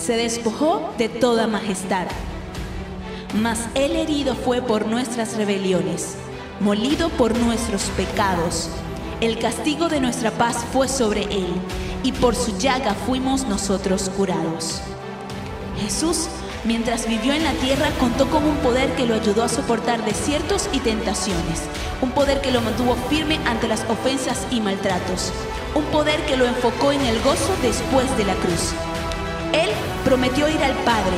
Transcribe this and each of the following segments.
se despojó de toda majestad. Mas Él herido fue por nuestras rebeliones, molido por nuestros pecados. El castigo de nuestra paz fue sobre Él, y por su llaga fuimos nosotros curados. Jesús, mientras vivió en la tierra, contó con un poder que lo ayudó a soportar desiertos y tentaciones, un poder que lo mantuvo firme ante las ofensas y maltratos, un poder que lo enfocó en el gozo después de la cruz. Él prometió ir al Padre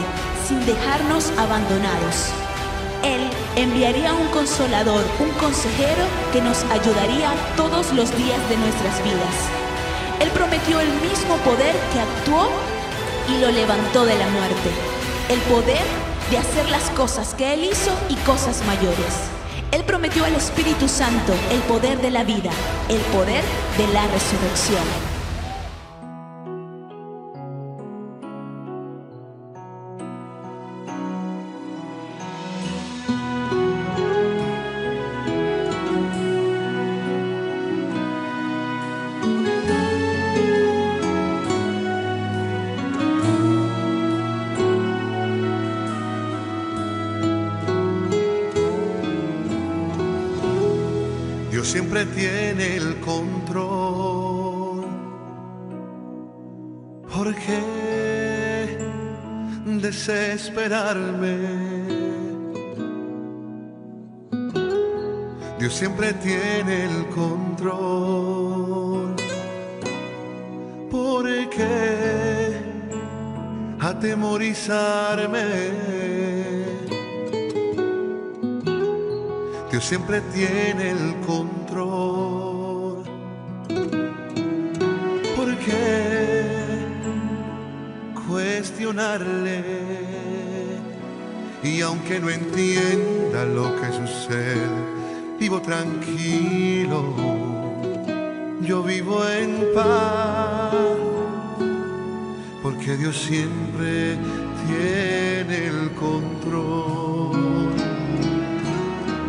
sin dejarnos abandonados. Él enviaría un consolador, un consejero que nos ayudaría todos los días de nuestras vidas. Él prometió el mismo poder que actuó y lo levantó de la muerte. El poder de hacer las cosas que Él hizo y cosas mayores. Él prometió al Espíritu Santo el poder de la vida, el poder de la resurrección. Dios siempre tiene el control. ¿Por qué desesperarme? Dios siempre tiene el control. ¿Por qué atemorizarme? Dios siempre tiene el control. ¿Por qué cuestionarle? Y aunque no entienda lo que sucede, vivo tranquilo, yo vivo en paz, porque Dios siempre tiene el control.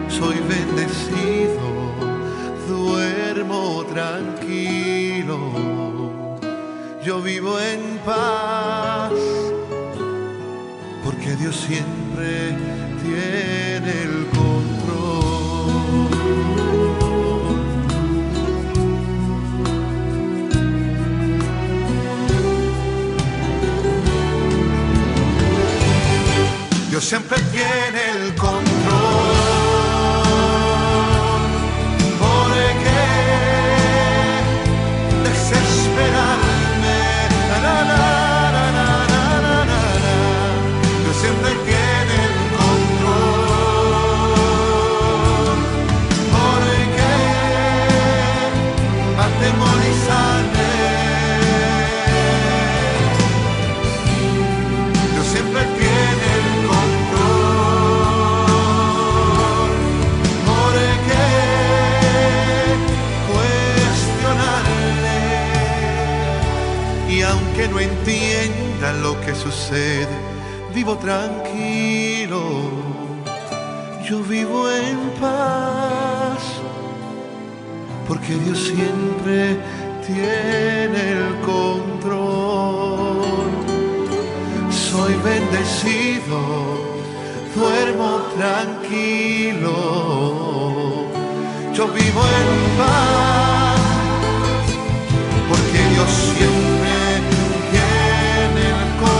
Soy bendecido, duermo tranquilo, yo vivo en paz, porque Dios siempre tiene el control. Dios siempre tiene el control. Aunque no entienda lo que sucede, vivo tranquilo, yo vivo en paz, porque Dios siempre tiene el control. Soy bendecido, duermo tranquilo, yo vivo en paz, porque Dios siempre tiene el control.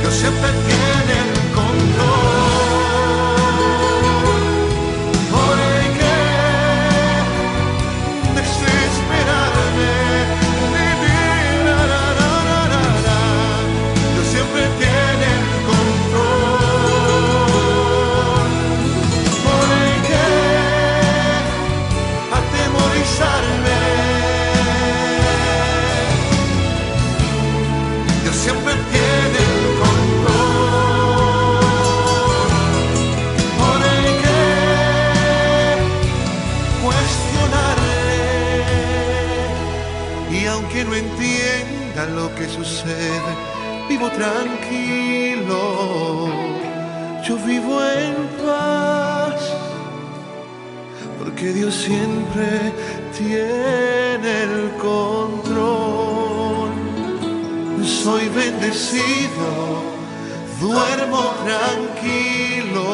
Dios siempre tiene el control. ¿Por qué desesperarme? Dios siempre tiene el control. ¿Por qué atemorizarme? Dios siempre tiene el control. ¿Por qué cuestionarle? Y aunque no entienda lo que sucede, vivo tranquilo, yo vivo en paz, porque Dios siempre tiene el el control. Soy bendecido, duermo tranquilo,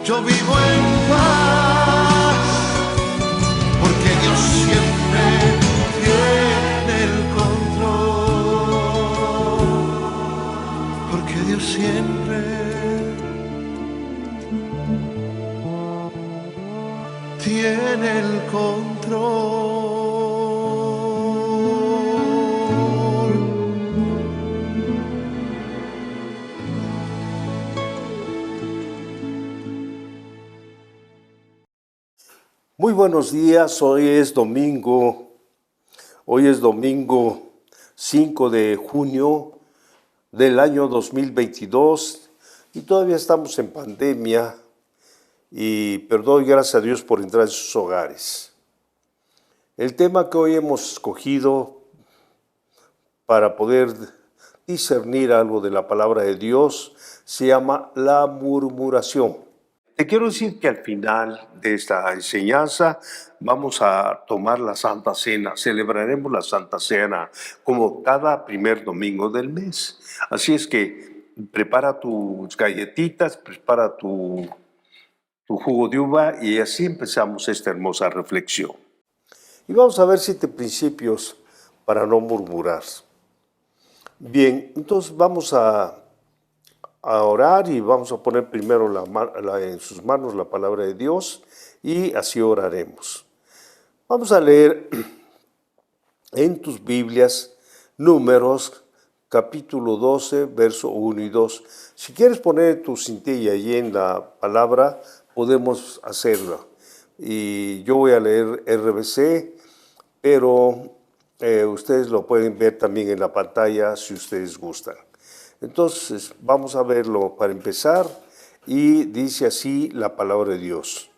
yo vivo en paz, porque Dios siempre tiene el control, porque Dios siempre tiene el control. Muy buenos días, hoy es domingo 5 de junio del año 2022 y todavía estamos en pandemia, pero doy gracias a Dios por entrar en sus hogares. El tema que hoy hemos escogido para poder discernir algo de la palabra de Dios se llama la murmuración. Te quiero decir que al final de esta enseñanza vamos a tomar la Santa Cena, celebraremos la Santa Cena como cada primer domingo del mes. Así es que prepara tus galletitas, prepara tu jugo de uva y así empezamos esta hermosa reflexión. Y vamos a ver 7 principios para no murmurar. Bien, entonces vamos a orar y vamos a poner primero en sus manos la palabra de Dios y así oraremos. Vamos a leer en tus Biblias Números capítulo 12, verso 1 y 2. Si quieres poner tu cintilla allí en la palabra, podemos hacerlo. Y yo voy a leer RBC, pero ustedes lo pueden ver también en la pantalla si ustedes gustan. Entonces vamos a verlo para empezar y dice así la palabra de Dios.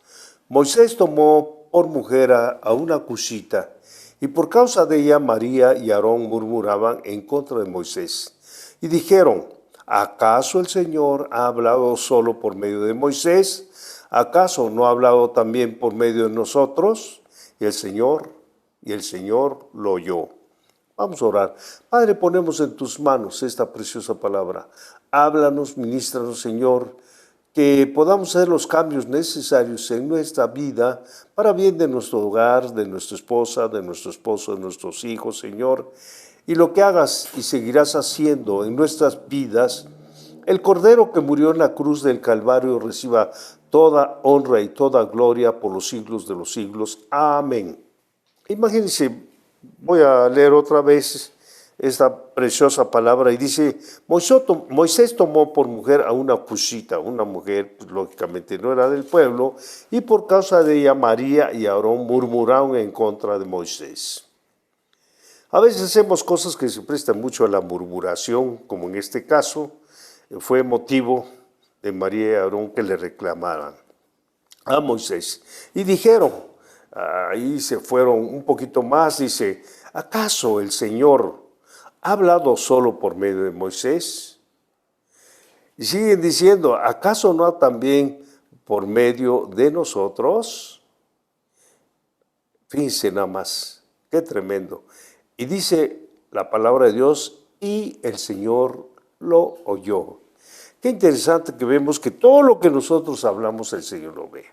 Moisés tomó por mujer a una cushita y por causa de ella María y Aarón murmuraban en contra de Moisés y dijeron: ¿acaso el Señor ha hablado solo por medio de Moisés? ¿Acaso no ha hablado también por medio de nosotros? Y el Señor lo oyó. Vamos a orar. Padre, ponemos en tus manos esta preciosa palabra. Háblanos, ministranos, Señor, que podamos hacer los cambios necesarios en nuestra vida para bien de nuestro hogar, de nuestra esposa, de nuestro esposo, de nuestros hijos, Señor. Y lo que hagas y seguirás haciendo en nuestras vidas, el Cordero que murió en la cruz del Calvario reciba toda honra y toda gloria por los siglos de los siglos. Amén. Imagínense. Voy a leer otra vez esta preciosa palabra y dice: Moisés tomó por mujer a una cushita, una mujer, pues, lógicamente no era del pueblo, y por causa de ella María y Aarón murmuraron en contra de Moisés. A veces hacemos cosas que se prestan mucho a la murmuración, como en este caso fue motivo de María y Aarón que le reclamaran a Moisés. Y dijeron, ahí se fueron un poquito más, dice: ¿acaso el Señor ha hablado solo por medio de Moisés? Y siguen diciendo: ¿acaso no también por medio de nosotros? Fíjense nada más, qué tremendo. Y dice la palabra de Dios: y el Señor lo oyó. Qué interesante que vemos que todo lo que nosotros hablamos el Señor lo ve.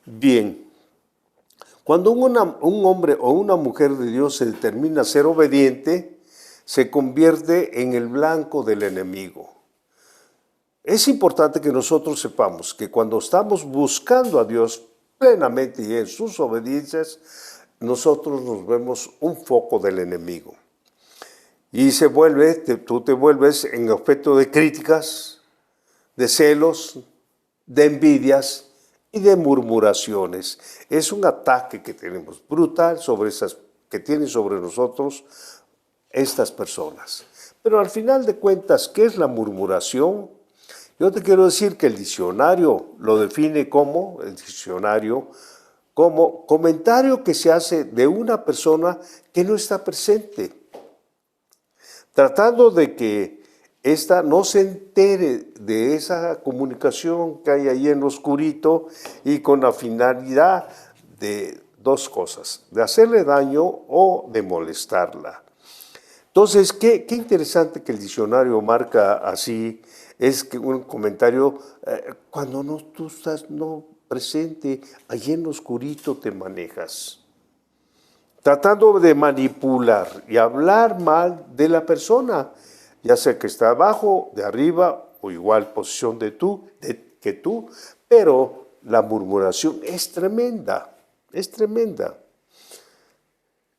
Bien. Cuando un hombre o una mujer de Dios se determina a ser obediente, se convierte en el blanco del enemigo. Es importante que nosotros sepamos que cuando estamos buscando a Dios plenamente y en sus obediencias, nosotros nos vemos un foco del enemigo. Y tú te vuelves en objeto de críticas, de celos, de envidias y de murmuraciones. Es un ataque que tenemos brutal que tienen sobre nosotros estas personas. Pero al final de cuentas, ¿qué es la murmuración? Yo te quiero decir que el diccionario lo define como comentario que se hace de una persona que no está presente, tratando de que ésta no se entere de esa comunicación que hay ahí en lo oscurito y con la finalidad de dos cosas, de hacerle daño o de molestarla. Entonces, qué interesante que el diccionario marca así, es que un comentario, cuando tú estás no presente, allí en lo oscurito te manejas, tratando de manipular y hablar mal de la persona, ya sea que está abajo, de arriba o igual posición que tú, pero la murmuración es tremenda, es tremenda.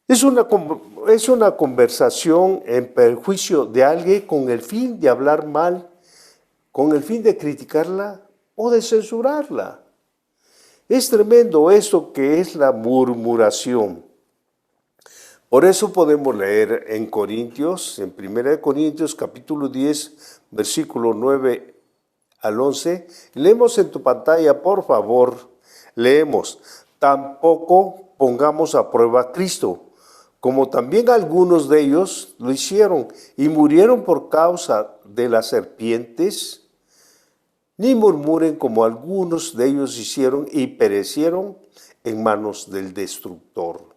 Es una conversación en perjuicio de alguien con el fin de hablar mal, con el fin de criticarla o de censurarla. Es tremendo eso que es la murmuración. Por eso podemos leer en Corintios, en 1 Corintios capítulo 10, versículo 9 al 11. Leemos en tu pantalla, por favor, leemos. Tampoco pongamos a prueba a Cristo, como también algunos de ellos lo hicieron y murieron por causa de las serpientes, ni murmuren como algunos de ellos hicieron y perecieron en manos del destructor.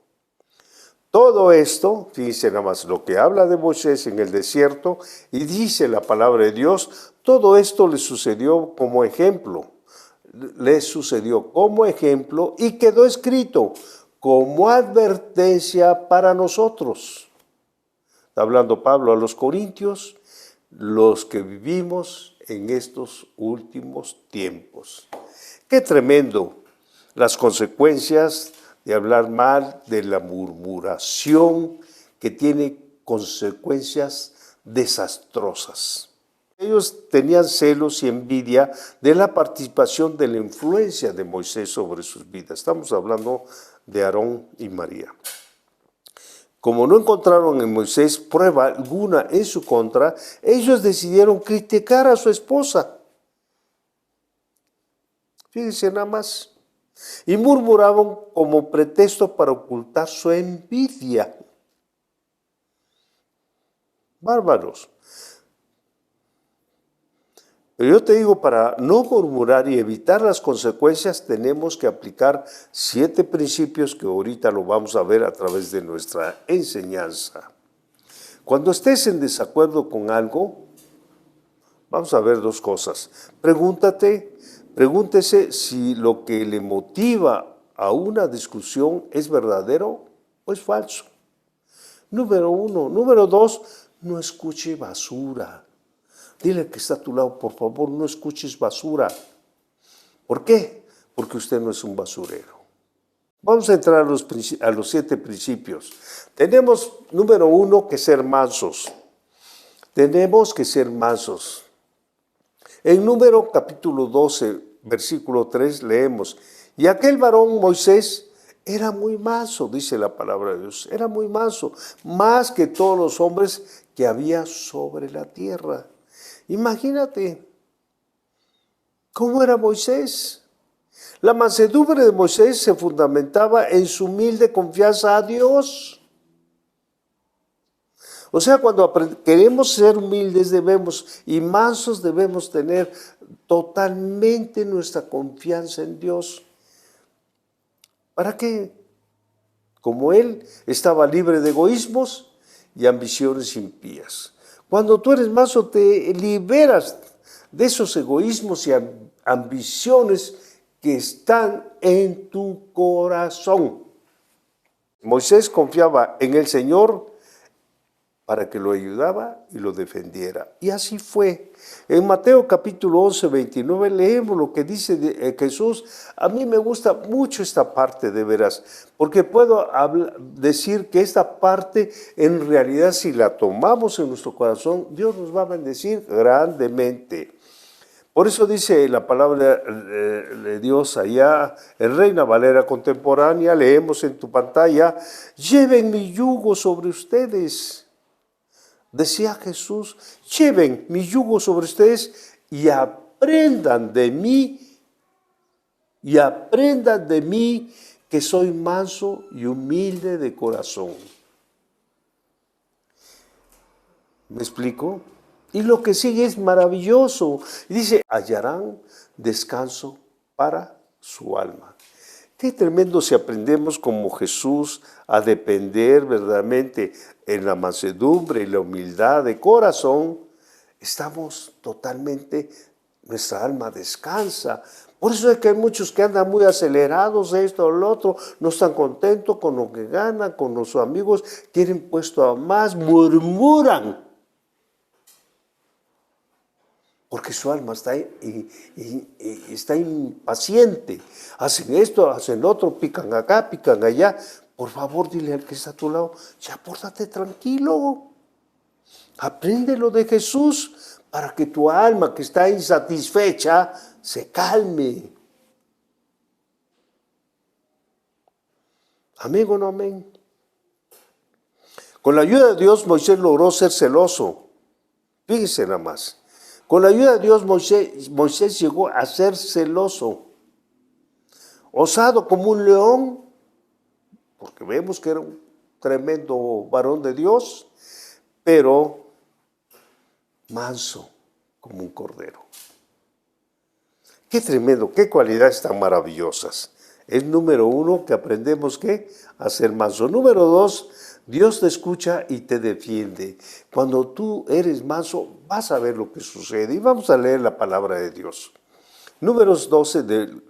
Todo esto, fíjense nada más, lo que habla de Moisés en el desierto y dice la palabra de Dios, todo esto le sucedió como ejemplo. Le sucedió como ejemplo y quedó escrito como advertencia para nosotros. Está hablando Pablo a los corintios, los que vivimos en estos últimos tiempos. Qué tremendo las consecuencias de hablar mal, de la murmuración, que tiene consecuencias desastrosas. Ellos tenían celos y envidia de la participación de la influencia de Moisés sobre sus vidas. Estamos hablando de Aarón y María. Como no encontraron en Moisés prueba alguna en su contra, ellos decidieron criticar a su esposa. Fíjense nada más. Y murmuraban como pretexto para ocultar su envidia. Bárbaros. Pero yo te digo, para no murmurar y evitar las consecuencias, tenemos que aplicar 7 principios que ahorita lo vamos a ver a través de nuestra enseñanza. Cuando estés en desacuerdo con algo, vamos a ver 2 cosas. Pregúntese si lo que le motiva a una discusión es verdadero o es falso. Número 1. Número 2, no escuche basura. Dile que está a tu lado, por favor, no escuches basura. ¿Por qué? Porque usted no es un basurero. Vamos a entrar a los 7 principios. Tenemos, número 1, que ser mansos. Tenemos que ser mansos. En Número capítulo 12, versículo 3, leemos, y aquel varón Moisés era muy manso, dice la palabra de Dios, era muy manso, más que todos los hombres que había sobre la tierra. Imagínate, ¿cómo era Moisés? La mansedumbre de Moisés se fundamentaba en su humilde confianza a Dios. O sea, cuando queremos ser humildes y mansos debemos tener totalmente nuestra confianza en Dios. ¿Para qué? Como él estaba libre de egoísmos y ambiciones impías. Cuando tú eres manso te liberas de esos egoísmos y ambiciones que están en tu corazón. Moisés confiaba en el Señor para que lo ayudaba y lo defendiera. Y así fue. En Mateo capítulo 11, 29 leemos lo que dice Jesús. A mí me gusta mucho esta parte, de veras, porque puedo decir que esta parte en realidad, si la tomamos en nuestro corazón, Dios nos va a bendecir grandemente. Por eso dice la palabra de Dios allá, en Reina Valera contemporánea, leemos en tu pantalla, lleven mi yugo sobre ustedes. Decía Jesús, lleven mi yugo sobre ustedes y aprendan de mí que soy manso y humilde de corazón. ¿Me explico? Y lo que sigue es maravilloso. Dice, hallarán descanso para su alma. Qué tremendo si aprendemos como Jesús a depender verdaderamente en la mansedumbre y la humildad de corazón. Estamos totalmente, nuestra alma descansa. Por eso es que hay muchos que andan muy acelerados, esto o lo otro, no están contentos con lo que ganan, con los amigos, quieren puesto a más, murmuran. Porque su alma está impaciente. Hacen esto, hacen otro, pican acá, pican allá. Por favor, dile al que está a tu lado, ya pórtate tranquilo. Aprende lo de Jesús para que tu alma que está insatisfecha se calme. ¿Amén o no amén? Con la ayuda de Dios, Moisés logró ser celoso. Fíjense nada más. Con la ayuda de Dios, Moisés llegó a ser celoso, osado como un león, porque vemos que era un tremendo varón de Dios, pero manso como un cordero. Qué tremendo, qué cualidades tan maravillosas. Es número uno que aprendemos a ser manso. Número dos, Dios te escucha y te defiende. Cuando tú eres manso, vas a ver lo que sucede. Y vamos a leer la palabra de Dios. Números 12 del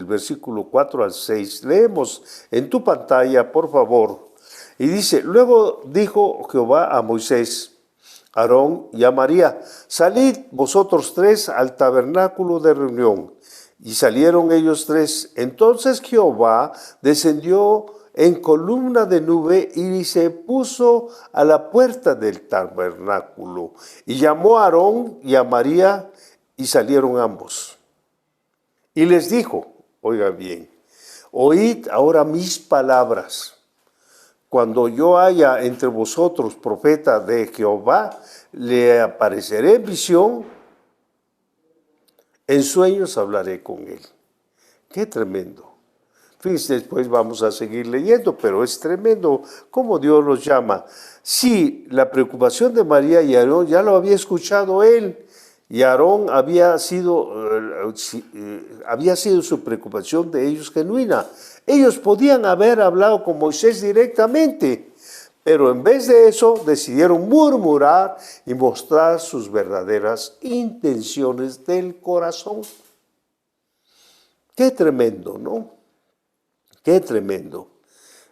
versículo 4 al 6. Leemos en tu pantalla, por favor. Y dice, luego dijo Jehová a Moisés, Aarón y a María, salid vosotros tres al tabernáculo de reunión. Y salieron ellos tres. Entonces Jehová descendió en columna de nube y se puso a la puerta del tabernáculo. Y llamó a Aarón y a María y salieron ambos. Y les dijo, oiga bien, oíd ahora mis palabras. Cuando yo haya entre vosotros profeta de Jehová, le apareceré en visión, en sueños hablaré con él. Qué tremendo. Fíjense, después vamos a seguir leyendo, pero es tremendo cómo Dios los llama. Sí, la preocupación de María y Aarón ya lo había escuchado él, y Aarón había sido su preocupación de ellos genuina. Ellos podían haber hablado con Moisés directamente, pero en vez de eso decidieron murmurar y mostrar sus verdaderas intenciones del corazón. Qué tremendo, ¿no? Qué tremendo.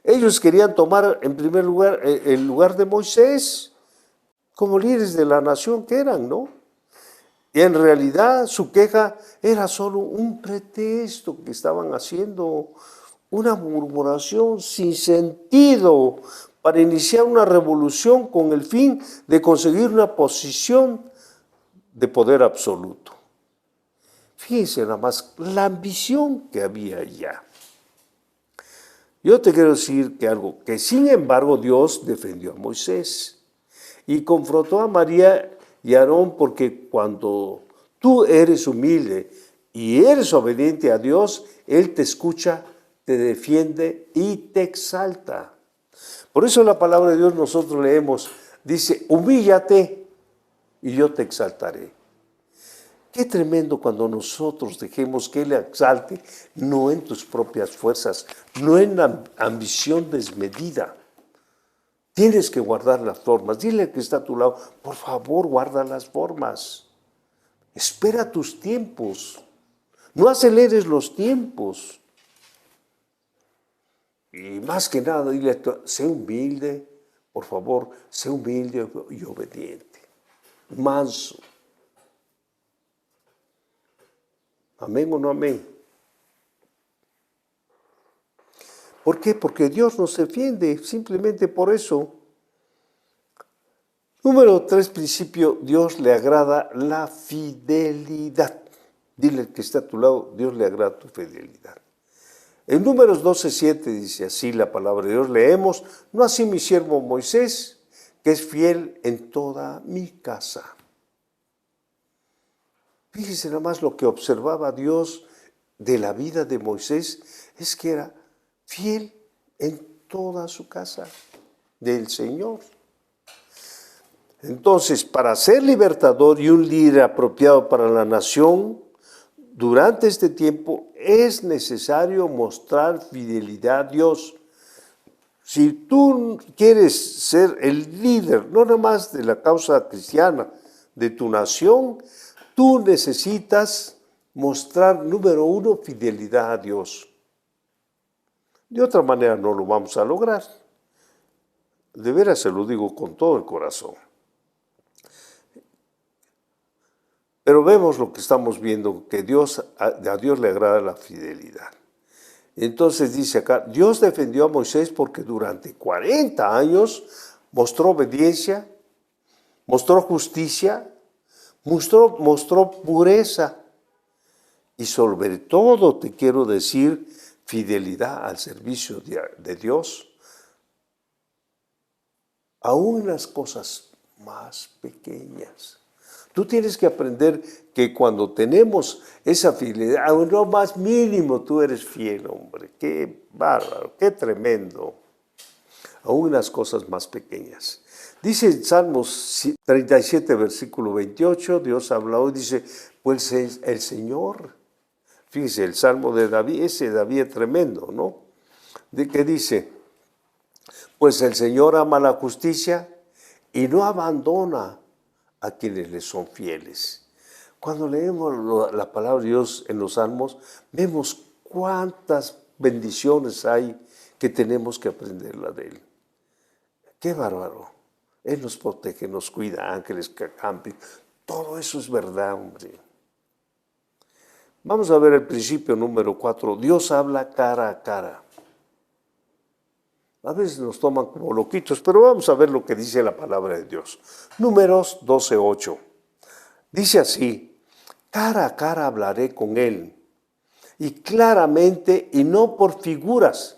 Ellos querían tomar en primer lugar el lugar de Moisés como líderes de la nación que eran, ¿no? Y en realidad su queja era solo un pretexto que estaban haciendo, una murmuración sin sentido para iniciar una revolución con el fin de conseguir una posición de poder absoluto. Fíjense nada más la ambición que había allá. Yo te quiero decir que sin embargo Dios defendió a Moisés y confrontó a María y a Aarón, porque cuando tú eres humilde y eres obediente a Dios, Él te escucha, te defiende y te exalta. Por eso la palabra de Dios nosotros leemos, dice, humíllate y yo te exaltaré. Qué tremendo cuando nosotros dejemos que Él exalte, no en tus propias fuerzas, no en la ambición desmedida. Tienes que guardar las formas. Dile al que está a tu lado, por favor, guarda las formas. Espera tus tiempos. No aceleres los tiempos. Y más que nada, dile, sé humilde, por favor, sé humilde y obediente. Manso. ¿Amén o no amén? ¿Por qué? Porque Dios nos defiende, simplemente por eso. Número 3, principio, Dios le agrada la fidelidad. Dile al que está a tu lado, Dios le agrada tu fidelidad. En Números 12:7 dice así la palabra de Dios, leemos, no así mi siervo Moisés, que es fiel en toda mi casa. Fíjese nada más lo que observaba Dios de la vida de Moisés, es que era fiel en toda su casa del Señor. Entonces, para ser libertador y un líder apropiado para la nación, durante este tiempo es necesario mostrar fidelidad a Dios. Si tú quieres ser el líder, no nada más de la causa cristiana, de tu nación, tú necesitas mostrar, número uno, fidelidad a Dios. De otra manera no lo vamos a lograr. De veras se lo digo con todo el corazón. Pero vemos lo que estamos viendo, que a Dios le agrada la fidelidad. Entonces dice acá, Dios defendió a Moisés porque durante 40 años mostró obediencia, mostró justicia, mostró pureza y sobre todo te quiero decir fidelidad al servicio de Dios, aún en las cosas más pequeñas. Tú tienes que aprender que cuando tenemos esa fidelidad, aún lo más mínimo, tú eres fiel, hombre. Qué bárbaro, qué tremendo. Aún en las cosas más pequeñas. Dice en Salmos 37, versículo 28, Dios habló y dice, pues el Señor, fíjese, el Salmo de David, ese David es tremendo, ¿no? De que dice, pues el Señor ama la justicia y no abandona a quienes le son fieles. Cuando leemos la palabra de Dios en los Salmos, vemos cuántas bendiciones hay que tenemos que aprenderla de Él. ¡Qué bárbaro! Él nos protege, nos cuida, ángeles que acampen. Todo eso es verdad, hombre. Vamos a ver el principio número 4. Dios habla cara a cara. A veces nos toman como loquitos, pero vamos a ver lo que dice la palabra de Dios. Números 12:8. Dice así, cara a cara hablaré con él, y claramente y no por figuras,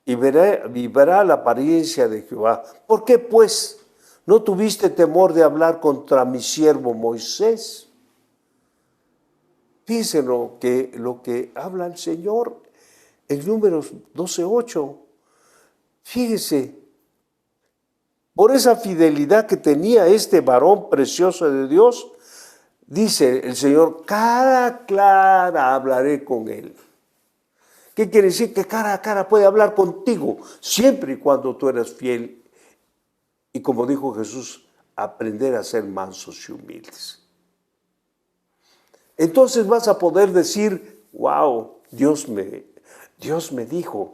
y verá la apariencia de Jehová. ¿Por qué pues no tuviste temor de hablar contra mi siervo Moisés? Fíjense lo que habla el Señor en Números 12:8. Fíjese, por esa fidelidad que tenía este varón precioso de Dios, dice el Señor, cara a cara hablaré con él. ¿Qué quiere decir? Que cara a cara puede hablar contigo, siempre y cuando tú eres fiel. Y como dijo Jesús, aprender a ser mansos y humildes. Entonces vas a poder decir, wow, Dios me dijo.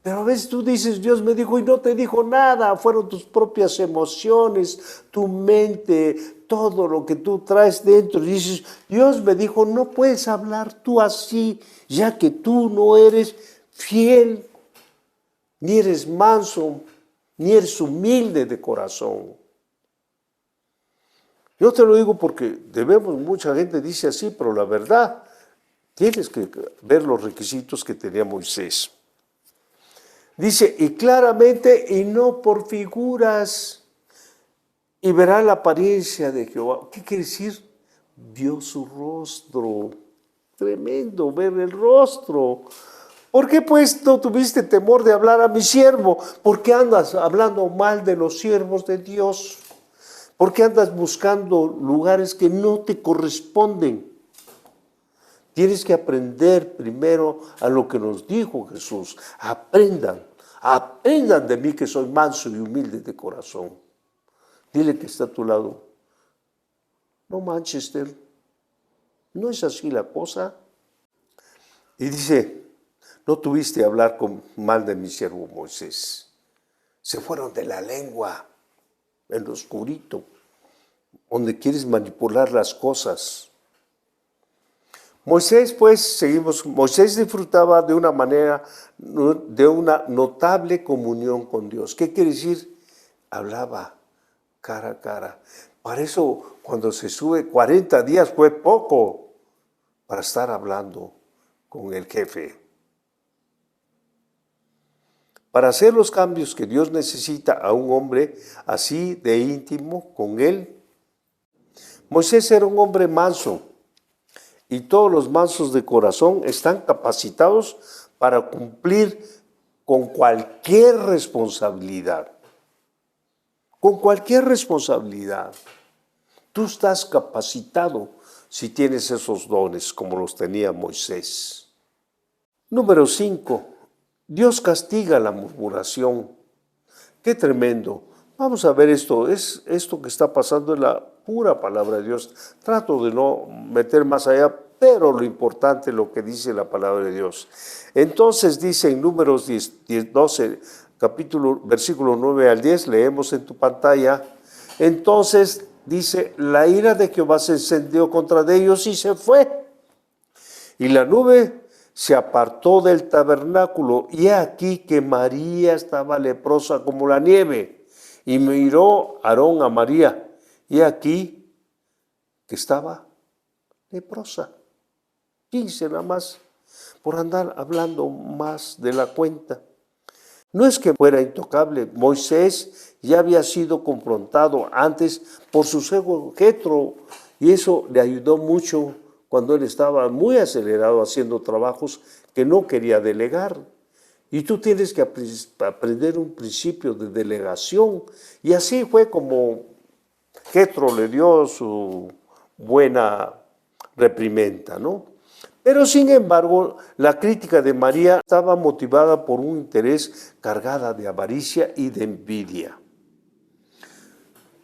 Pero a veces tú dices, Dios me dijo y no te dijo nada, fueron tus propias emociones, tu mente, todo lo que tú traes dentro. Y dices, Dios me dijo, no puedes hablar tú así, ya que tú no eres fiel, ni eres manso, ni eres humilde de corazón. Yo te lo digo porque mucha gente dice así, pero la verdad, tienes que ver los requisitos que tenía Moisés. Dice, y claramente, y no por figuras, y verá la apariencia de Jehová. ¿Qué quiere decir? Vio su rostro. Tremendo, ver el rostro. ¿Por qué pues no tuviste temor de hablar a mi siervo? ¿Por qué andas hablando mal de los siervos de Dios? ¿Por qué andas buscando lugares que no te corresponden? Tienes que aprender primero a lo que nos dijo Jesús. Aprendan de mí que soy manso y humilde de corazón. Dile que está a tu lado. No, Manchester, no es así la cosa. Y dice, no tuviste hablar mal de mi siervo Moisés. Se fueron de la lengua, en lo oscurito, donde quieres manipular las cosas. Moisés disfrutaba de una notable comunión con Dios. ¿Qué quiere decir? Hablaba cara a cara. Para eso, cuando se sube 40 días fue poco para estar hablando con el jefe. Para hacer los cambios que Dios necesita a un hombre así de íntimo con él, Moisés era un hombre manso. Y todos los mansos de corazón están capacitados para cumplir con cualquier responsabilidad. Con cualquier responsabilidad. Tú estás capacitado. si tienes esos dones como los tenía Moisés. Número 5. Dios castiga la murmuración. ¡Qué tremendo! Vamos a ver esto. Esto que está pasando es la pura palabra de Dios. Trato de no meter más allá, pero lo importante es lo que dice la palabra de Dios. Entonces dice en Números 12, versículo 9 al 10, leemos en tu pantalla. Entonces dice, la ira de Jehová se encendió contra ellos y se fue. Y la nube se apartó del tabernáculo, y he aquí que María estaba leprosa como la nieve. Y miró Aarón a María, y aquí que estaba leprosa. Fíjense nada más, por andar hablando más de la cuenta. No es que fuera intocable. Moisés ya había sido confrontado antes por su suegro Jetro, y eso le ayudó mucho cuando él estaba muy acelerado haciendo trabajos que no quería delegar. Y tú tienes que aprender un principio de delegación. Y así fue como Jetro le dio su buena reprimenda, ¿no? Pero sin embargo, la crítica de María estaba motivada por un interés cargada de avaricia y de envidia.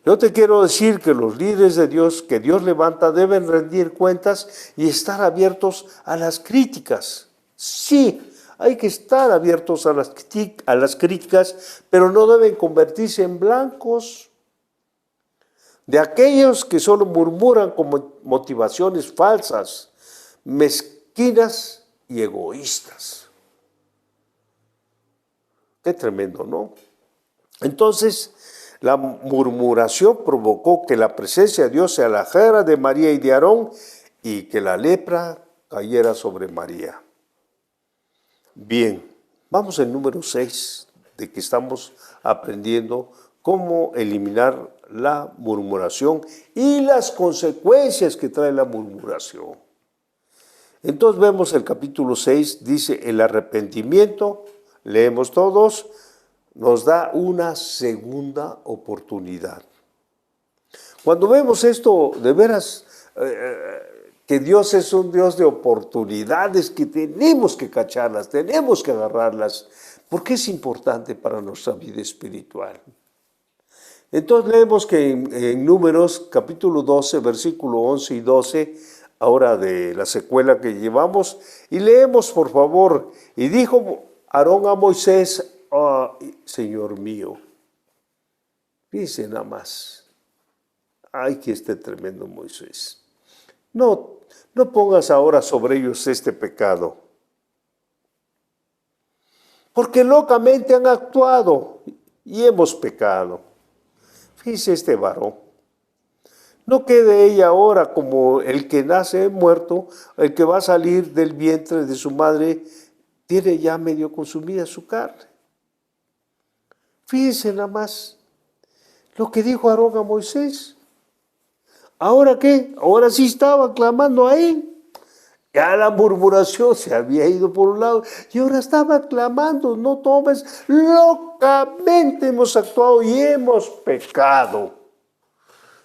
Yo te quiero decir que los líderes de Dios, que Dios levanta, deben rendir cuentas y estar abiertos a las críticas. Sí, hay que estar abiertos a las críticas, pero no deben convertirse en blancos de aquellos que solo murmuran con motivaciones falsas, mezquinas y egoístas. Qué tremendo, ¿no? Entonces, la murmuración provocó que la presencia de Dios se alejara de María y de Aarón y que la lepra cayera sobre María. Bien, vamos al número 6, de que estamos aprendiendo cómo eliminar la murmuración y las consecuencias que trae la murmuración. Entonces vemos el capítulo 6, dice, el arrepentimiento, leemos todos, nos da una segunda oportunidad. Cuando vemos esto, de veras, que Dios es un Dios de oportunidades, que tenemos que cacharlas, tenemos que agarrarlas, porque es importante para nuestra vida espiritual. Entonces leemos que en Números capítulo 12, versículo 11 y 12, ahora de la secuela que llevamos, y leemos por favor, y dijo Aarón a Moisés, oh, Señor mío, dice nada más, ay que esté tremendo Moisés, no pongas ahora sobre ellos este pecado, porque locamente han actuado y hemos pecado. Fíjese este varón, no quede ella ahora como el que nace muerto, el que va a salir del vientre de su madre, tiene ya medio consumida su carne. Fíjense nada más lo que dijo Aarón a Moisés. ¿Ahora qué? Ahora sí estaba clamando ahí. Ya la murmuración se había ido por un lado y ahora estaba clamando, no tomes, locamente hemos actuado y hemos pecado.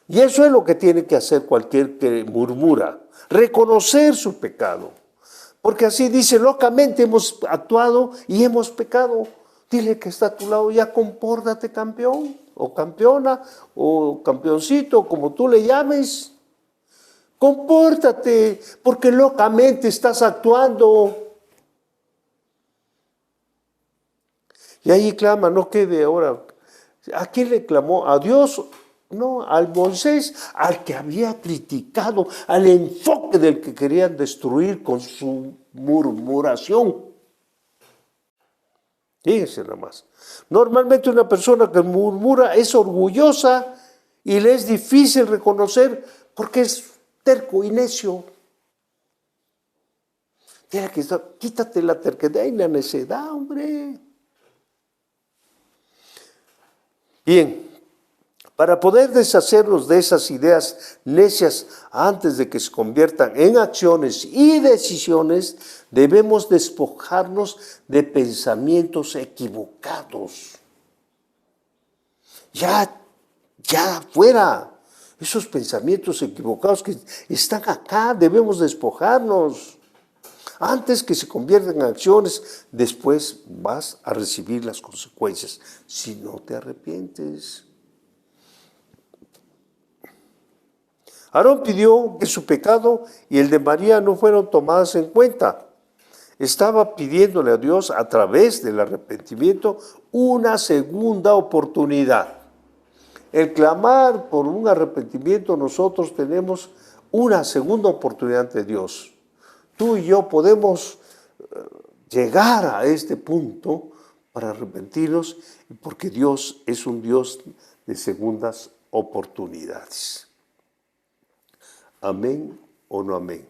Y eso es lo que tiene que hacer cualquier que murmura, reconocer su pecado. Porque así dice, locamente hemos actuado y hemos pecado. Dile que está a tu lado, ya compórtate campeón, o campeona, o campeoncito, como tú le llames. Compórtate, porque locamente estás actuando. Y ahí clama, no quede ahora. ¿A quién le clamó? ¿A Dios? No, al Moisés, al que había criticado, al enfoque del que querían destruir con su murmuración. Fíjense nada más. Normalmente una persona que murmura es orgullosa y le es difícil reconocer porque es terco y necio. Quítate la terquedad y la necedad, hombre. Bien, para poder deshacernos de esas ideas necias antes de que se conviertan en acciones y decisiones, debemos despojarnos de pensamientos equivocados. Ya fuera. Esos pensamientos equivocados que están acá, debemos despojarnos. Antes que se conviertan en acciones, después vas a recibir las consecuencias si no te arrepientes. Aarón pidió que su pecado y el de María no fueron tomadas en cuenta. Estaba pidiéndole a Dios a través del arrepentimiento una segunda oportunidad. El clamar por un arrepentimiento, nosotros tenemos una segunda oportunidad ante Dios. Tú y yo podemos llegar a este punto para arrepentirnos, porque Dios es un Dios de segundas oportunidades. ¿Amén o no amén?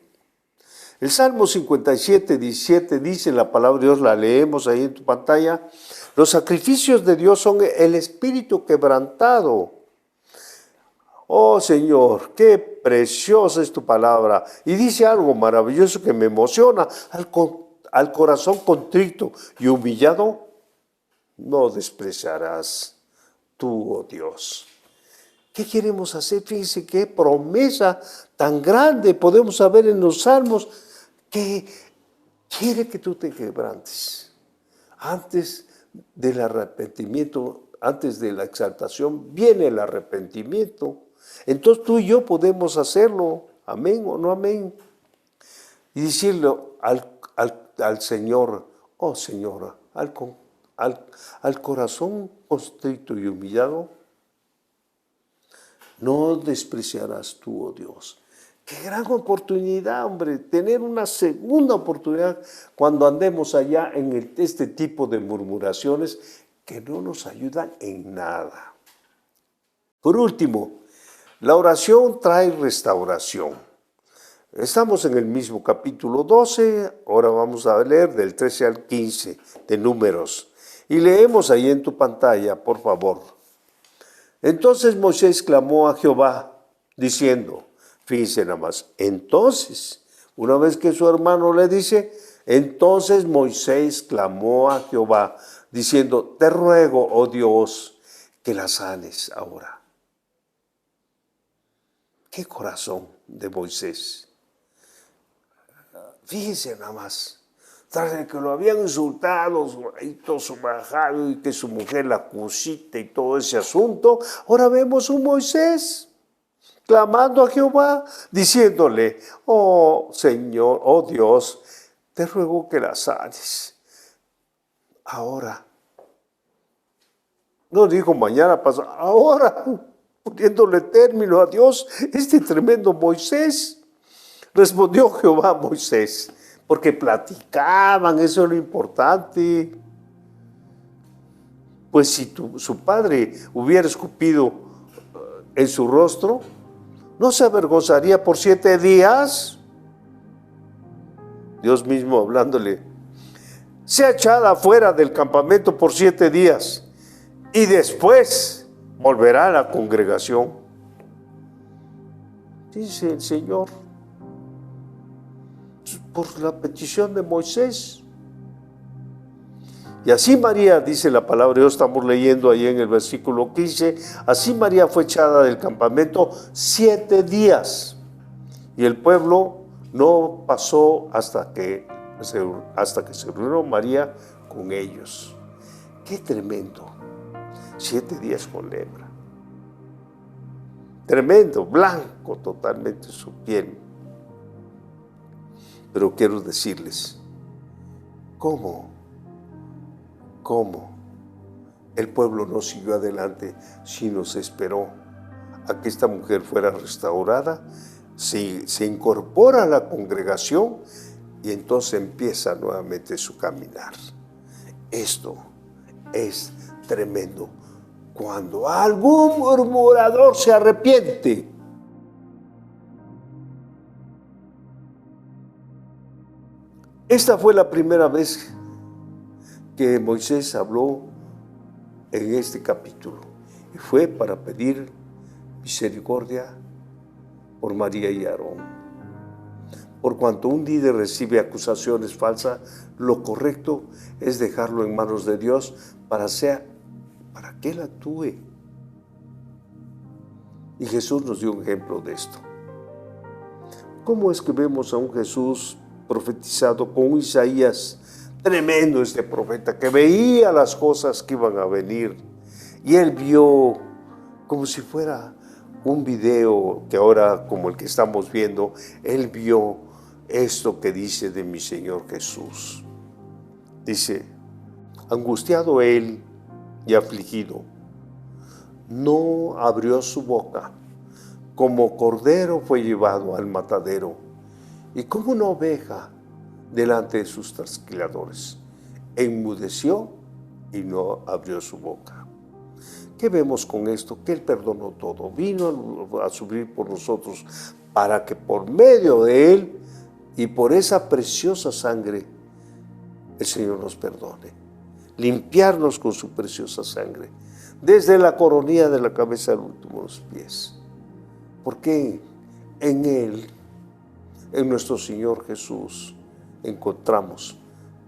El Salmo 57, 17 dice la palabra de Dios, la leemos ahí en tu pantalla: los sacrificios de Dios son el espíritu quebrantado. Oh Señor, qué preciosa es tu palabra. Y dice algo maravilloso que me emociona: al corazón contrito y humillado no despreciarás tú, oh Dios. ¿Qué queremos hacer? Fíjense qué promesa tan grande podemos saber en los salmos, que quiere que tú te quebrantes. Antes del arrepentimiento, antes de la exaltación, viene el arrepentimiento. Entonces tú y yo podemos hacerlo. Amén o no amén. Y decirle al Señor: oh Señor, al corazón contrito y humillado no despreciarás tú, oh Dios. Qué gran oportunidad, hombre, tener una segunda oportunidad cuando andemos allá en este tipo de murmuraciones que no nos ayudan en nada. Por último, la oración trae restauración. Estamos en el mismo capítulo 12, ahora vamos a leer del 13 al 15 de Números. Y leemos ahí en tu pantalla, por favor. Entonces Moisés clamó a Jehová, diciendo, fíjense nada más, entonces, una vez que su hermano le dice, entonces Moisés clamó a Jehová, diciendo, te ruego, oh Dios, que la sanes ahora. ¡Qué corazón de Moisés! Fíjense nada más. Tras de que lo habían insultado, y todo su bajado, y que su mujer la acusita y todo ese asunto, ahora vemos un Moisés clamando a Jehová, diciéndole, oh Señor, oh Dios, te ruego que la sanes. Ahora. No dijo mañana pasado, ahora, poniéndole término a Dios, este tremendo Moisés. Respondió Jehová a Moisés, porque platicaban, eso es lo importante. Pues si su padre hubiera escupido en su rostro, ¿no se avergonzaría por 7 días? Dios mismo hablándole, sea echada fuera del campamento por 7 días y después volverá a la congregación. Dice el Señor, por la petición de Moisés. Y así María, dice la palabra de Dios, estamos leyendo ahí en el versículo 15, así María fue echada del campamento 7 días. Y el pueblo no pasó hasta que se reunió María con ellos. ¡Qué tremendo! 7 días con lepra. Tremendo, blanco totalmente su piel. Pero quiero decirles, ¿cómo el pueblo no siguió adelante, sino se esperó a que esta mujer fuera restaurada, se incorpora a la congregación y entonces empieza nuevamente su caminar? Esto es tremendo. Cuando algún murmurador se arrepiente, esta fue la primera vez que Moisés habló en este capítulo, y fue para pedir misericordia por María y Aarón. Por cuanto un líder recibe acusaciones falsas, lo correcto es dejarlo en manos de Dios para que Él actúe. Y Jesús nos dio un ejemplo de esto. ¿Cómo es que vemos a un Jesús profetizado con un Isaías tremendo, este profeta, que veía las cosas que iban a venir? Y él vio como si fuera un video que ahora, como el que estamos viendo, él vio esto que dice de mi Señor Jesús. Dice, angustiado él y afligido, no abrió su boca, como cordero fue llevado al matadero, y como una oveja delante de sus trasquiladores, enmudeció y no abrió su boca. ¿Qué vemos con esto? Que Él perdonó todo, vino a sufrir por nosotros, para que por medio de Él y por esa preciosa sangre, el Señor nos perdone, limpiarnos con su preciosa sangre, desde la coronilla de la cabeza al último de los pies. Porque en Él, en nuestro Señor Jesús, encontramos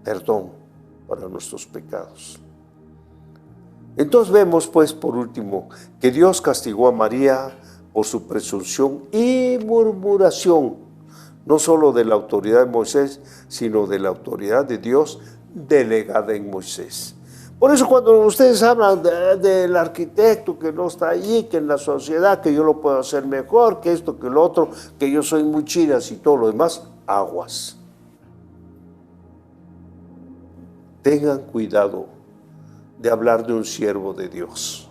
perdón para nuestros pecados. Entonces vemos, pues, por último, que Dios castigó a María por su presunción y murmuración, no solo de la autoridad de Moisés, sino de la autoridad de Dios delegada en Moisés. Por eso cuando ustedes hablan del arquitecto que no está allí, que en la sociedad, que yo lo puedo hacer mejor, que esto, que lo otro, que yo soy muy chidas y todo lo demás, aguas. Tengan cuidado de hablar de un siervo de Dios.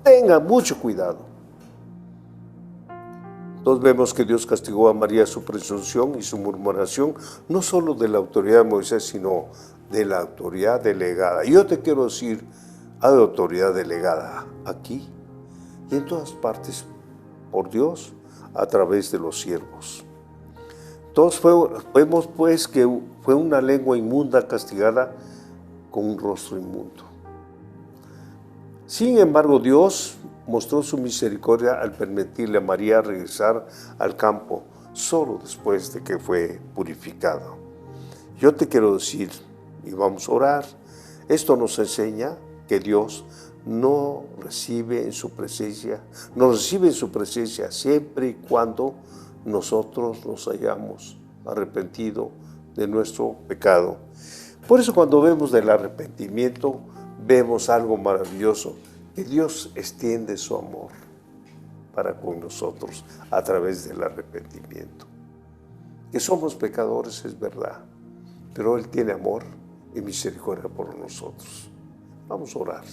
Tengan mucho cuidado. Entonces vemos que Dios castigó a María su presunción y su murmuración, no solo de la autoridad de Moisés, sino de la autoridad delegada. Y yo te quiero decir, hay autoridad delegada aquí y en todas partes por Dios a través de los siervos. Entonces vemos pues que fue una lengua inmunda castigada con un rostro inmundo. Sin embargo, Dios mostró su misericordia al permitirle a María regresar al campo solo después de que fue purificado. Yo te quiero decir, y vamos a orar, esto nos enseña que Dios nos recibe en su presencia siempre y cuando nosotros nos hayamos arrepentido de nuestro pecado. Por eso cuando vemos del arrepentimiento, vemos algo maravilloso, que Dios extiende su amor para con nosotros a través del arrepentimiento. Que somos pecadores es verdad, pero Él tiene amor y misericordia por nosotros. Vamos a orar.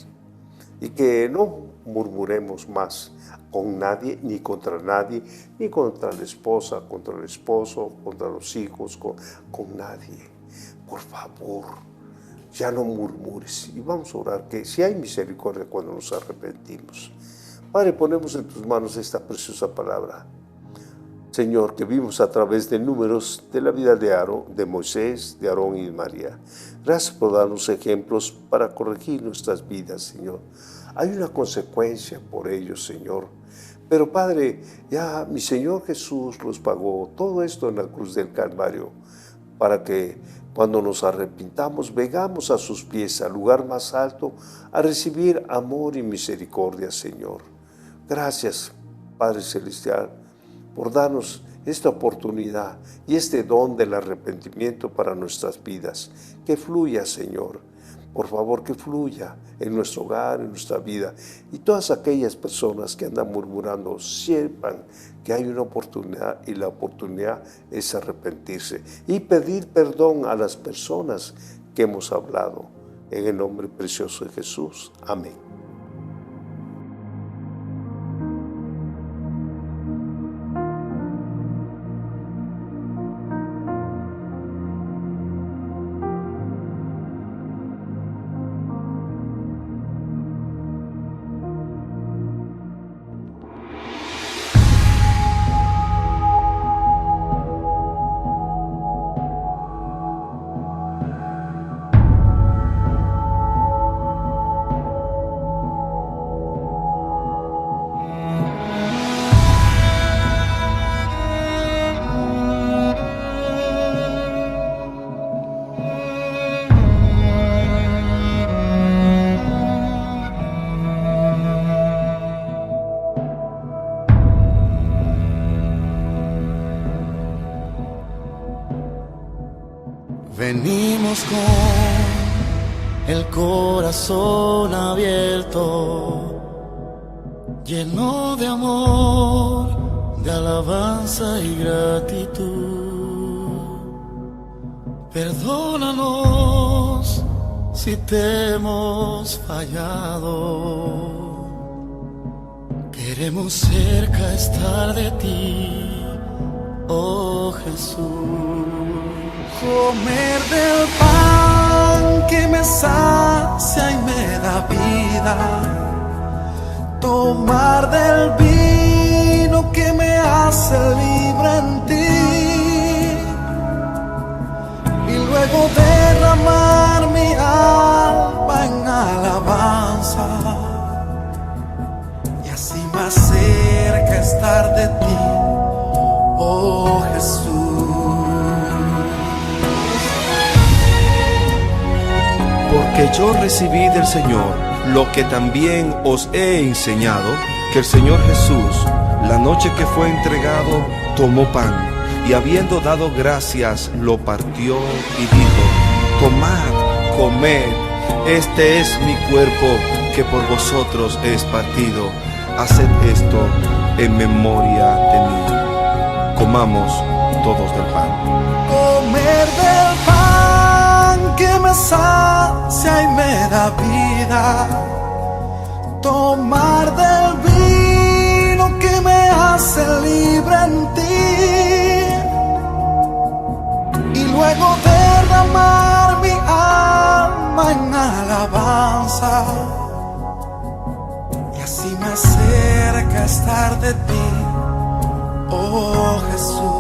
Y que no murmuremos más con nadie, ni contra la esposa, contra el esposo, contra los hijos, con nadie. Por favor, ya no murmures. Y vamos a orar que si hay misericordia cuando nos arrepentimos. Padre, ponemos en tus manos esta preciosa palabra. Señor, que vimos a través de números de la vida de Moisés, de Aarón y de María. Gracias por darnos ejemplos para corregir nuestras vidas, Señor. Hay una consecuencia por ello, Señor. Pero, Padre, ya mi Señor Jesús los pagó todo esto en la cruz del Calvario, para que cuando nos arrepintamos, vengamos a sus pies, al lugar más alto, a recibir amor y misericordia, Señor. Gracias, Padre Celestial, por darnos esta oportunidad y este don del arrepentimiento para nuestras vidas. Que fluya, Señor. Por favor, que fluya en nuestro hogar, en nuestra vida. Y todas aquellas personas que andan murmurando, sepan que hay una oportunidad y la oportunidad es arrepentirse y pedir perdón a las personas que hemos hablado. En el nombre precioso de Jesús. Amén. corazón abierto, lleno de amor, de alabanza y gratitud. Perdónanos si te hemos fallado. Queremos cerca estar de ti, oh Jesús. Comer del pan que me sacia y me da vida, tomar del vino que me hace libre en ti, y luego derramar mi alma en alabanza, y así más cerca estar de ti, oh Jesús. Porque yo recibí del Señor lo que también os he enseñado, que el Señor Jesús, la noche que fue entregado, tomó pan, y habiendo dado gracias, lo partió y dijo: tomad, comed, este es mi cuerpo que por vosotros es partido. Haced esto en memoria de mí. Comamos todos del pan. Comer del pan que me sacia y me da vida, tomar del vino que me hace libre en ti, y luego derramar mi alma en alabanza, y así me acerca estar de ti, oh Jesús.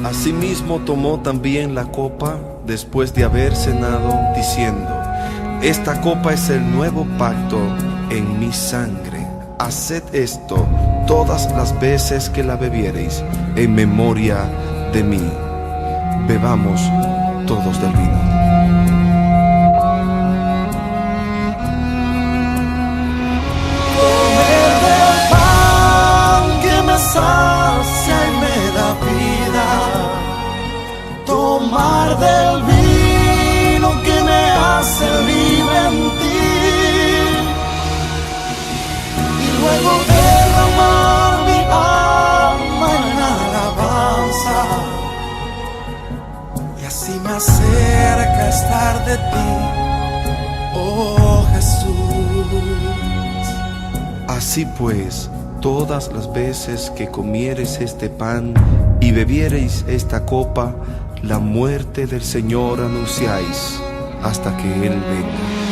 Asimismo tomó también la copa después de haber cenado, diciendo: esta copa es el nuevo pacto en mi sangre. Haced esto todas las veces que la bebiereis en memoria de mí. Bebamos todos del vino. Comer del pan que me sacia y me da vida, tomar del vino que me hace libre en ti, y luego derramar mi alma en alabanza, y así me acerca estar de ti, oh Jesús. Así pues, todas las veces que comiereis este pan y bebiereis esta copa, la muerte del Señor anunciáis hasta que Él venga.